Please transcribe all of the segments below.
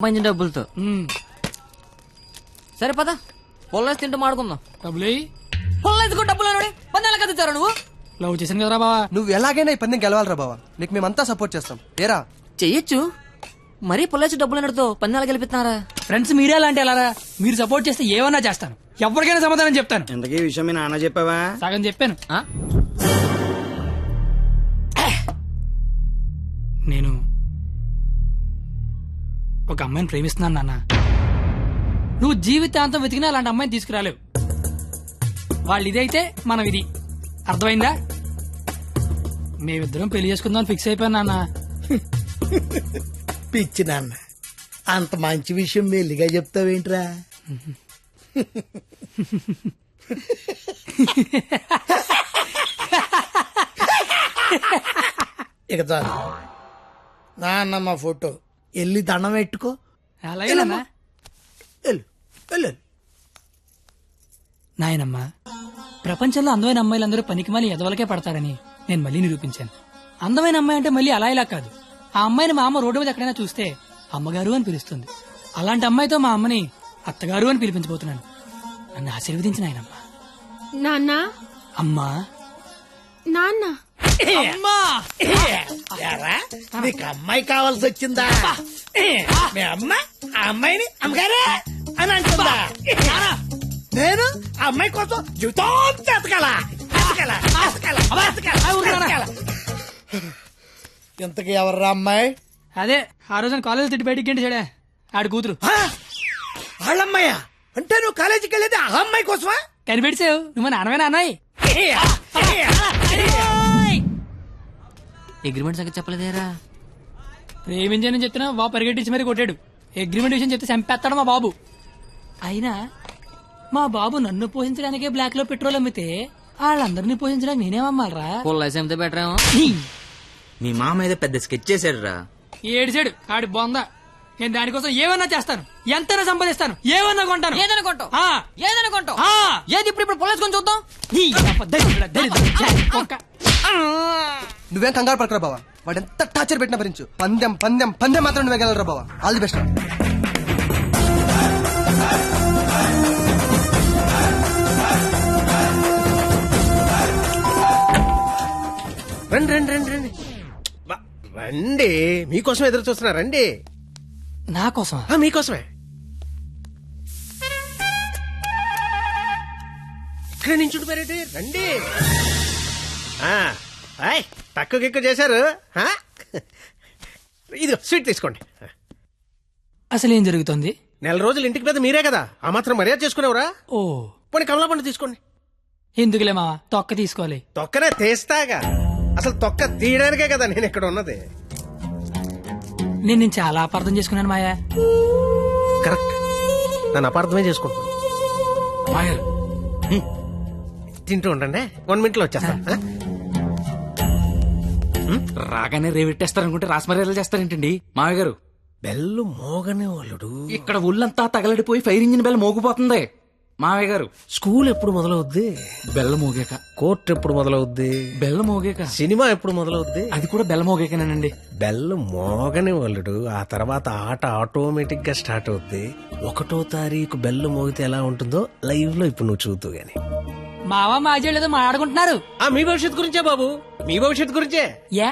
మంచి డబ్బులతో సరే పద పొల్లేసి తింటూ మాడుకుందాం. డబ్బులు పొల్లేసుకో డబ్బులు పన్నెల కదిచారు నువ్వు. లవ్ చేశాను కదరా బావా. నువ్వు ఎలాగైనా ఈ పందెం గెలవాలరా బావా, నీకు మేమంతా సపోర్ట్ చేస్తాం. ఏరా చెయ్యొచ్చు, మరీ పొల్లేసి డబ్బులు అన్నతో పన్నెల గెలిపిస్తున్నారా? ఫ్రెండ్స్ మీరే అలాంటి అలారా, మీరు సపోర్ట్ చేస్తే ఏమన్నా చేస్తాను, ఎవరికైనా సమాధానం చెప్తాను. ఇంతకీ విషయం మీ నాన్న చెప్పావా? సగం చెప్పాను. ఆ? నేను ఒక అమ్మాయిని ప్రేమిస్తున్నాను నాన్న. నువ్వు జీవితాంతం వెతికినా అలాంటి అమ్మాయిని తీసుకురాలేవు. వాళ్ళు ఇదైతే మనం ఇది, అర్థమైందా? మేమిద్దరం పెళ్లి చేసుకుందాం ఫిక్స్ అయిపోయాను నాన్న. పిచ్చి నాన్న, అంత మంచి విషయం మెల్లిగా చెప్తావేంట్రా? ఇక చాలు నాన్న, మా ఫోటో వెళ్ళి దండం పెట్టుకో. అలాగే నాన్న. వెళ్ళు వెళ్ళు. నాయనమ్మా, ప్రపంచంలో అందమైన అమ్మాయిలందరూ పనికిమాలి ఎదవలకే పడతారని నేను మళ్ళీ నిరూపించాను. అందమైన అమ్మాయి అంటే మళ్ళీ అలా ఇలా కాదు. ఆ అమ్మాయిని మా అమ్మ రోడ్డు మీద ఎక్కడైనా చూస్తే అమ్మగారు అని పిలుస్తుంది. అలాంటి అమ్మాయితో మా అమ్మని అత్తగారు అని పిలిపించబోతున్నాను. నన్ను ఆశీర్వదించిన ఆయనమ్మా. నాన్న అమ్మా. నాన్న అమ్మా. ఏరా, నీకు అమ్మాయి కావాల్సి వచ్చిందా? మీ అమ్మ ఆ అమ్మాయిని అమ్మగారే అని అంటుందా? నేను ఆ అమ్మాయి కోసం జీవితం ఇంతకీ ఎవర్రా అమ్మాయి? అదే ఆ రోజున కాలేజ్ తిట్టి బయటికి గంట చెడే ఆడి కూతురు. వాళ్ళమ్మాయా? అంటే నువ్వు కాలేజీకి వెళ్ళేది ఆ అమ్మాయి కోసమా? కనిపెడిసావు, నువ్వు నాన్నమే నాన్నయ్య. అగ్రిమెంట్ సంగతి చెప్పలేదేరా? ప్రేమించానని చెప్తున్నా బాబు పరిగెట్టించి మరీ కొట్టాడు. అగ్రిమెంట్ విషయం చెప్తే చంపేస్తాడు మా బాబు. అయినా మా బాబు నన్ను పోషించడానికే బ్లాక్ లో పెట్రోల్ అమ్మితే వాళ్ళందరినీ పోషించడానికి నేనేమమ్మాలరా? పొల్లేసి అమ్మితే బెటర్ ఏమో. మీ మామ ఏదో పెద్ద స్కెచ్ చేశాడు రా. ఏడిసాడు ఆడి బొంద. నేను దానికోసం ఏమన్నా చేస్తాను, ఎంతైనా సంపాదిస్తాను, ఏమన్నా కొంటాను. ఏదైనా కొంటావు, ఆ, ఏదైనా కొంటావు. ఆ. ఏది ఇప్పుడు పొల్లేసుకొని చూద్దాం. ఈ అబ్బ దరిద్రుడా, దరిద్రుడా, కుక్క. నువ్వేం కంగారు పడకరా బావా, వాడు ఎంత టార్చర్ పెట్టినా భరించు. పందెం పందెం పందెం మాత్రం నువ్వే గెలవరా బావా. All the best. రండి రండి రండి రండి రండి, మీకోసం ఎదురు చూస్తున్నా. రండి. నా కోసం మీకోసమే. ఇక్కడ నించుండిపోయారండి. రండి. తక్కువ గిక్కు చేశారు. ఇదిగో స్వీట్ తీసుకోండి. అసలు ఏం జరుగుతుంది? నెల రోజులు ఇంటికి పెద్ద మీరే కదా, ఆ మాత్రం మర్యాద చేసుకునేవరా? ఓ పోనీ కమలా పండు తీసుకోండి. ఎందుకులే మావా, తొక్క తీసుకోవాలి. తొక్కనే తీస్తాగా, అసలు తొక్క తీయడానికే కదా నేను ఇక్కడ ఉన్నది. నేను చాలా అపార్థం చేసుకున్నాను మాయా. కరెక్ట్, నన్ను అపార్థమే చేసుకుంటున్నాను. తింటూ ఉండండి, 1 minute లో వచ్చేస్తాను. రాగానే రేవెట్టేస్తారనుకుంటే రాస్మర్యాలు చేస్తారేంటండి మామయ్య గారు? బెల్లు మోగనే వాళ్ళుడు. ఇక్కడ ఒళ్ళంతా తగలడిపోయి ఫైర్ ఇంజిన్ బెల్ల మోగిపోతుంది మామయ్య గారు. స్కూల్ ఎప్పుడు మొదలవుద్ది? బెల్ల మోగాక. కోర్టు ఎప్పుడు మొదలవుద్ది? బెల్ల మోగాక. సినిమా ఎప్పుడు మొదలవుద్ది? అది కూడా బెల్ల మోగాకనేనండి. బెల్లు మోగని వాళ్ళుడు, ఆ తర్వాత ఆట ఆటోమేటిక్ గా స్టార్ట్ అవుద్ది. 1వ తారీఖు బెల్లు మోగితే ఎలా ఉంటుందో లైవ్ లో ఇప్పుడు నువ్వు చూద్దు గాని. మావా మాజేళ్ళు ఏదో మాట్లాడుకుంటున్నారు. మీ భవిష్యత్తు గురించే బాబు, మీ భవిష్యత్తు గురించే. యా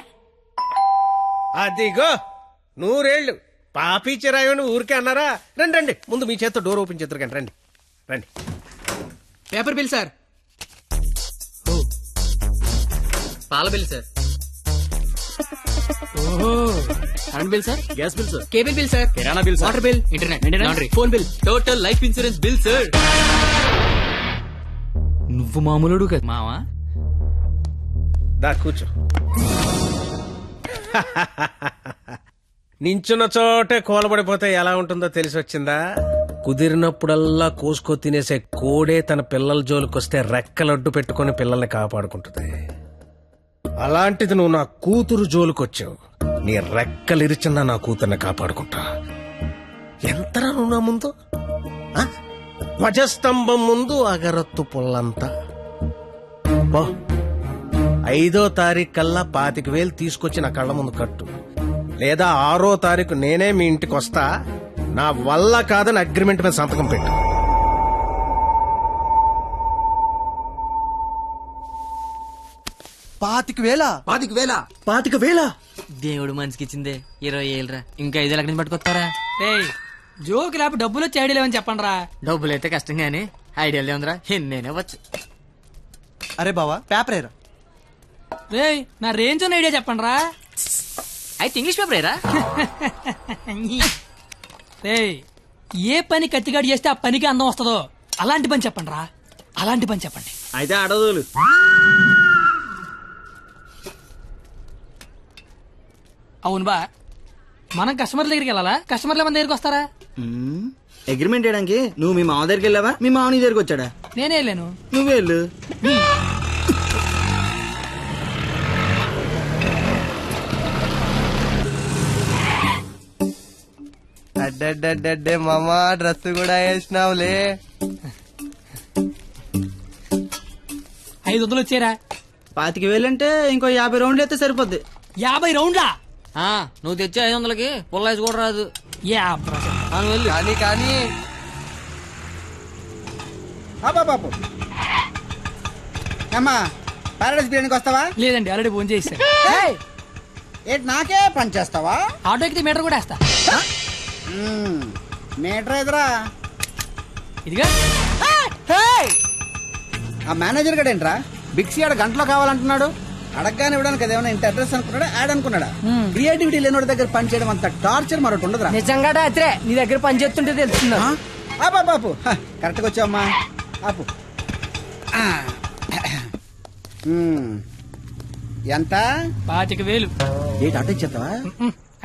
అదిగో 100 ఏళ్ళు పాపి చిరాయని ఊరికే అన్నారా? రండి రండి, ముందు మీ చేత్తో డోర్ ఓపెన్ చేద్దరు కానీ. రండి రండి. Paper bill sir. పాల బిల్ సార్. ఓహో. Current bill sir. Gas bill sir. Cable bill sir. కిరాణా bill sir. Water bill. Internet, laundry, phone bill. Total life insurance bill sir. నువ్వు మామూలుడు కదా మావా. దా కూర్చో. నించున్న చోటే కోలబడిపోతే ఎలా ఉంటుందో తెలిసి వచ్చిందా? కుదిరినప్పుడల్లా కోసుకో తినేసే కోడే తన పిల్లల జోలికొస్తే రెక్కలడ్డు పెట్టుకుని పిల్లల్ని కాపాడుకుంటుంది. అలాంటిది నువ్వు నా కూతురు జోలికొచ్చావు, నీ రెక్కలిరిచినా నా కూతుర్ని కాపాడుకుంటా. ఎంతరా నువ్వు నా ముందు? ధ్వజస్తంభం ముందు అగరత్తు పుల్లంతా. 5వ తారీఖు కల్లా 25,000 తీసుకొచ్చి నా కళ్ళ ముందు కట్టు, లేదా 6వ తారీఖు నేనే మీ ఇంటికి వస్తా. నా వల్ల కాదని అగ్రిమెంట్ మీద సంతకం పెట్టు. పాతిక వేల దేవుడు మనిషికి ఇచ్చిందే 20 ఏళ్ళరా, ఇంకా 5 ఎక్కడి నుంచి పట్టుకొస్తారా? రేయ్ జోక్ లేకపోతే డబ్బులు వచ్చి ఐడియా లేవని చెప్పండి రా. డబ్బులు అయితే కష్టం గానీ ఐడియాలే ఉందిరా, ఎన్నేనే వచ్చు. అరే బావా పేపర్ ఏరా. రేయ్ నా రేంజ్ ఉన్న ఐడియా చెప్పండి రా. అయితే ఇంగ్లీష్ పేపర్ ఏరా. రేయ్ ఏ పని కత్తిగాడు చేస్తే ఆ పనికి అందం వస్తుందో అలాంటి పని చెప్పండి రా, అలాంటి పని చెప్పండి. అయితే అడదులు అవును బా, మనం కస్టమర్ల దగ్గరికి వెళ్ళాలా, కస్టమర్ల మన దగ్గరికి వస్తారా? అగ్రిమెంట్ చేయడానికి నువ్వు మీ మామ దగ్గరికి వెళ్ళావా, మీ మామ నీ దగ్గరికి వచ్చాడా? నేనే వెళ్ళాను. నువ్వే వెళ్ళు. అడ్డే మామా డ్రెస్ కూడా వేసినావులే. 500 వచ్చారా? 25,000 అంటే ఇంకో 50 రౌండ్లు అయితే సరిపోద్ది. 50 రౌండ్లా? ఆ, నువ్వు తెచ్చే 500కి పుల్లాయిస్ కూడా రాదు. నువ్వు వెళ్ళు. కానీ కానీ బాబు అమ్మా పారాడైస్ బిర్యానీకి వస్తావా? లేదండి, ఆల్రెడీ ఫోన్ చేశాను. ఏంటి నాకే పని చేస్తావా? ఆటో ఎక్కితే మీటర్ కూడా వేస్తా. మీటర్ ఎదురా. ఇదిగా ఆ మేనేజర్ గడ ఏంట్రా బిక్సీ ఆడ గంటలో కావాలంటున్నాడు. అడగగానే ఇవ్వడానికి అదేమన్నా ఇంత అడ్రస్ అనుకున్నాడా, యాడ్ అనుకున్నాడా? క్రియేటివిటీ లేనివాడి దగ్గర పని చేయడం అంత టార్చర్ మరొకటి ఉండదురా. నిజంగా రాత్రే నీ దగ్గర పని చేస్తుంటే తెలుస్తుందా? బాపు కరెక్ట్ గా వచ్చావమ్మా. ఆపు. ఎంత? 25,000. ఏంటి అటు ఇచ్చేస్తావా?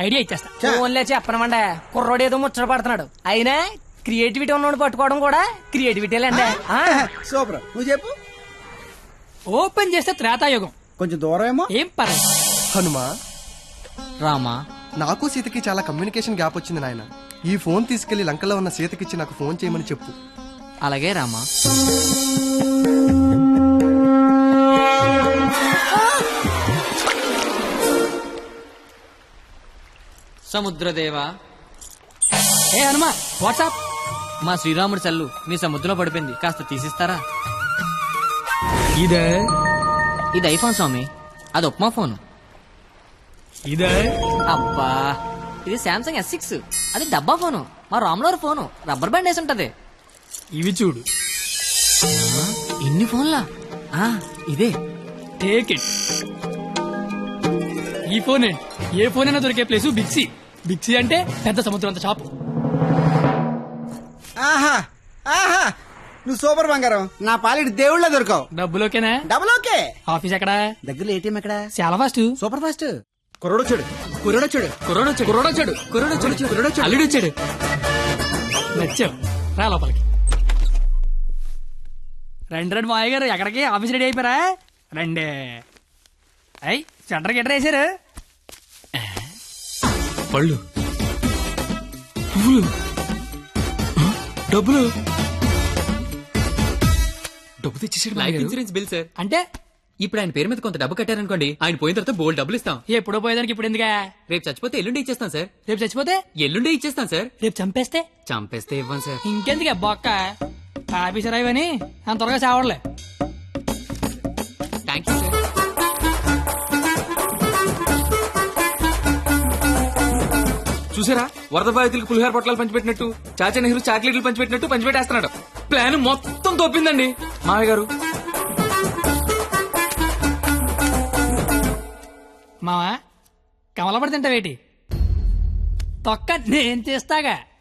ఐడియా ఇచ్చేస్తా. ఫోన్లే చెప్పనమండే, కుర్రోడు ఏదో ముచ్చట పడుతున్నాడు. అయినా క్రియేటివిటీ ఉన్నోడు పట్టుకోవడం కూడా క్రియేటివిటీలేండి. సూపర్, నువ్వు చెప్పు. ఓపెన్ చేస్తే త్రేతాయుగం. కొంచెం దూరం ఏమో. ఏం పర్లేదు. హనుమా, రామా, నాకు సీతకి చాలా కమ్యూనికేషన్ గ్యాప్ వచ్చింది నాయన. ఈ ఫోన్ తీసుకెళ్లి లంకలో ఉన్న సీతకిచ్చి నాకు ఫోన్ చేయమని చెప్పు. అలాగే రామా. సముద్రదేవా. ఏ హనుమా, వాట్సాప్. మా శ్రీరాముడి చల్లు మీ సముద్రంలో పడిపోయింది, కాస్త తీసిస్తారా? ఇదే ఇది ఐఫోన్ స్వామి, అది ఉప్మా ఫోన్. ఇదే అబ్బా, ఇది శాంసంగ్ S6, అది డబ్బా ఫోను. మా రామ్లోర్ ఫోను రబ్బర్ బ్యాండ్ వేసి ఉంటది. ఇవి చూడు. ఇన్ని ఫోన్లా? ఇదే. Take it. ఈ ఫోన్ ఏంటి? ఏ ఫోన్ అయినా దొరికే ప్లేస్ బిక్సీ. బిక్సీ అంటే పెద్ద సముద్రం అంత షాప్. ఆహా ఆహా, నువ్వు సూపర్ బంగారం. నా పాలిటి దేవుళ్ళ దొరకవు. డబ్బులు ఓకేనా? Double okay. ఆఫీస్ ఎక్కడా? దగ్గరలో ఏటీఎం ఎక్కడ? చాలా ఫాస్ట్. Super fast. కుర్రోడొచ్చాడు. అల్లుడొచ్చాడు. నచ్చావు, రా లోపలికి. రండి మాయ గారు, ఎక్కడికి? ఆఫీస్ రెడీ అయిపోయారా? రండి. అయ్యి సెంటర్ గిట్టర్ వేసారు. పళ్ళు, పువ్వులు, డబ్బులు. డబ్బు తెచ్చేసాడు. Life insurance bill sir. అంటే ఇప్పుడు ఆయన పేరు మీద కొంత డబ్బు కట్టారనుకోండి, ఆయన పోయిన తర్వాత బోల్డ్ డబ్బులు ఇస్తాం. ఎప్పుడో పోయేదానికి ఇప్పుడు ఎందుకా? రేపు చచ్చిపోతే ఎల్లుండి ఇచ్చేస్తాం సార్. రేపు చచ్చిపోతే ఎల్లుండి ఇచ్చేస్తాం సార్. రేపు చంపేస్తే చంపేస్తే ఇవ్వం సార్. ఇంకెందుకే బొక్క? ఆఫీసర్ అయ్యని అంత త్వరగా చావడలే. Thank you sir. చూసారా, వరద బాధితులకు పులిహార పొట్లాలు పంచిపెట్టినట్టు చాచా నెహ్రూ చాక్లెట్లు పంచిపెట్టినట్టు పంచిపెట్టేస్తున్నాడు. ప్లాన్ మొత్తం తోపిందండి మామయ్య గారు. మావా, కమలపడి తింటావేటి? తొక్క నేను చేస్తాగా.